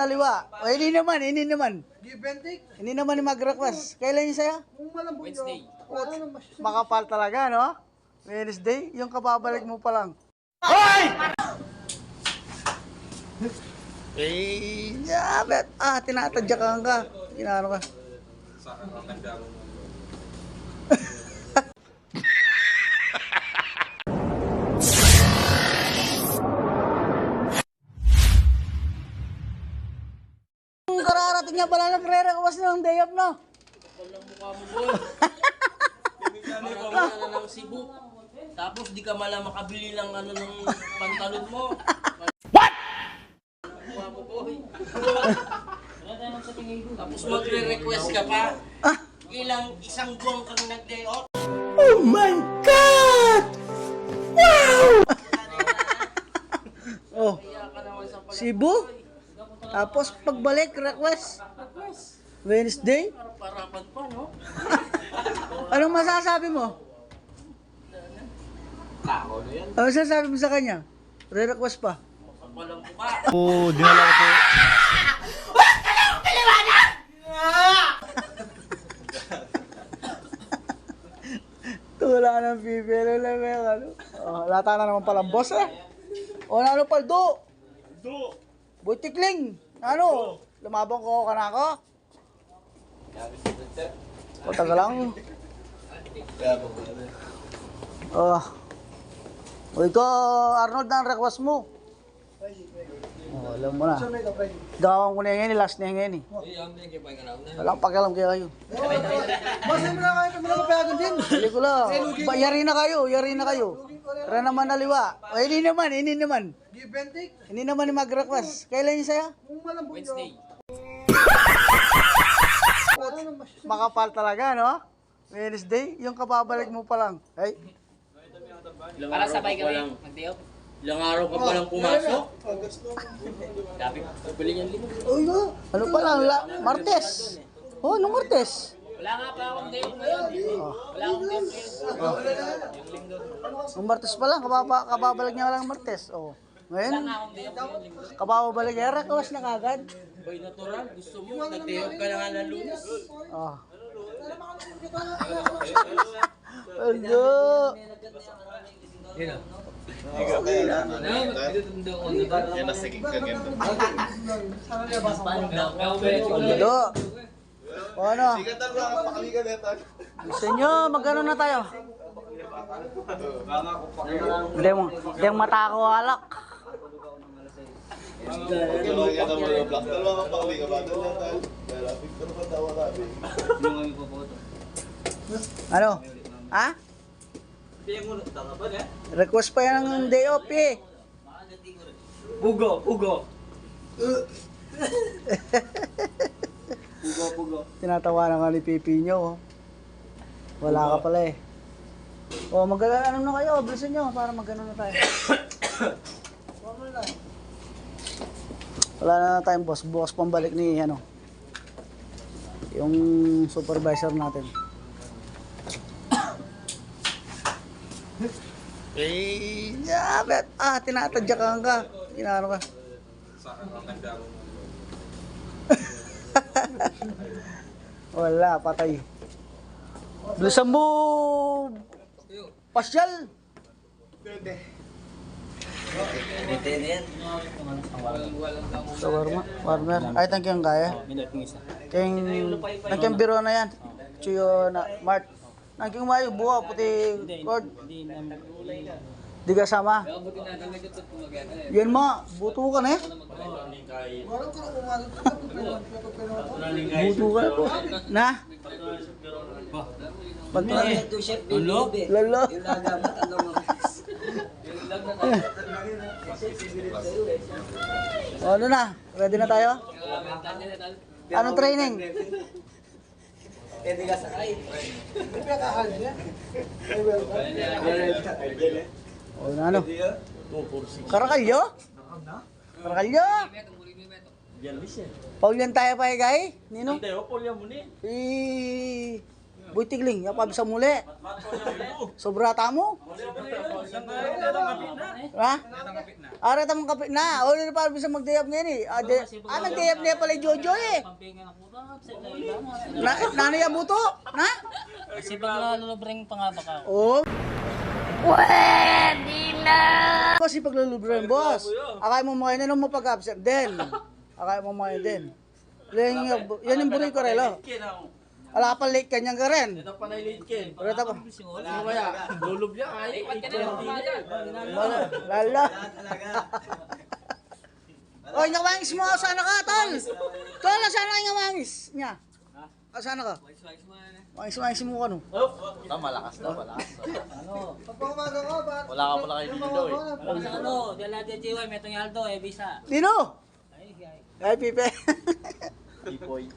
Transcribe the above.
na liwa. O, hindi naman. Give and take. Hindi naman ni mag-request. Kailan yun sa'yo? Kung malambot Wednesday. Makapal talaga, no? Wednesday, yung kababalik mo pa lang. Eh, bet. Tinatadyakan ka. Inaano ka. Yung kararating niya pala nagre-request ng day off, no? Walang mukha mo, boy. Marami ka na ng Cebu. Tapos di ka mala makabili ng ano ng pantalon mo. What? Mukha mo, boy. Tapos magre-request ka pa. Isang buwan kang nag-day off. Oh my God! Wow! Oh, Kaya ka naman sa pala. Cebu? Tapos pagbalik, request. Wednesday? Parapan pa, no? Anong masasabi mo? Tao na yan. Ano masasabi mo sa kanya? Re-request pa. Walang mukha. Oo, dinala ko po. Wala nang pipili lang yung ano. Oh, lata na naman palang boss eh. O ano paldo? Do! Butikling. Ano? Lumabang ko ka na ako? O taga lang. Oh. O ikaw, Arnold, na ang request mo. Oh, alam mo na. Gawang ko na yung last na yung walang pakialam kayo. Basta mo na kayo, mga kapayagan din. Hindi ko lang. Yari na kayo. Tara naman na liwa. O, hindi naman. Give and take. Hindi naman ni mag-request. Kailan yun sa'yo? Kung malambot Wednesday. Makapal talaga, no? Wednesday, yung kababalik mo pa lang. Ay, Para sabay kami mag-day off. Ilang araw ka pa lang pumasok. Dapat pabili niyan linggo. uy, no. Ano pa lang? Martes. Oh, anong Martes? Wala nga pa akong day off ngayon. Wala akong day off ngayon. Ang Martes pa lang, kababalik niya lang Martes. Oh. Ngayon, Wala nga akong day off ngayon. Linggo. kababalik niya, request na kagad. Boy, natural. Gusto mo, nag-day off ka na nga ng Lunes. Oh. Ano? Yan na sige kaganda. Ano? O ano? Sige tal mga pakaligan neta. Gusto nyo, magano na tayo? Hindi mo mata ko alak. Kalau yan ang mga black tal mga pakaligan ba tal tal. Kaya picture pa tawa sabi. Ano? Ha? Request pa yan ng day off eh. Pugo. Tinatawanan ka ni Pipi nyo. Oh. Wala ka pala eh. O ano na kayo, bilisan nyo para magano na tayo. Wala na tayong boss. Bukas pambalik ni ano. Yung supervisor natin. Eh, bet. Tinatadyakan ka. Inaano ka. Wala, patay. Bilisan mo. Pasyal. Shawarma. Warmer. Ay, thank you ang kaya. Thank you biro na yan. Chuyo na Mart. Thank you mayo. Buha, puti cord. Di ka sama. Yan ma. Buto ka na eh. Buto ka na po. Na? Lalo. Ano na? Ready na tayo? Anong training? O na ano? Karakalyo? Karakalyo? Paulian tayo pa eh, guy? Nino? Hindi, opol yan mo ni. Boy Tigling, yapabi sa muli. Sobrata mo? Ha? Ara tamang kapit na. O, hindi pa bisa magdayap ngayon eh. Nagdayap niya pala yung Jojo eh. Nanay abuto? Na? Kasi pag lulubreng pangabak ako. Oh. Kasi paglulubran, boss. Akay mo mga yun, mo pag-absent din. Akay mo mga yun din. Yan yung buray ko rin, lo. Ala pa late kanyang ka rin. Ito pa na late kin. Pero ito pa. Ano kaya? Lulub niya ay. Lala. Oy, nakawangis mo. Sana ka, tol? Tol, sana ka ngawangis niya? Sana ka? Wangis mo ka, no? Malakas na, malakas. Pag umaga ka, ba't? Wala ka pala kay Dino eh. Sa ano? Dala dyan jiwa. May Aldo. Bisa. Dino! Ay, Pipe. Pipoy.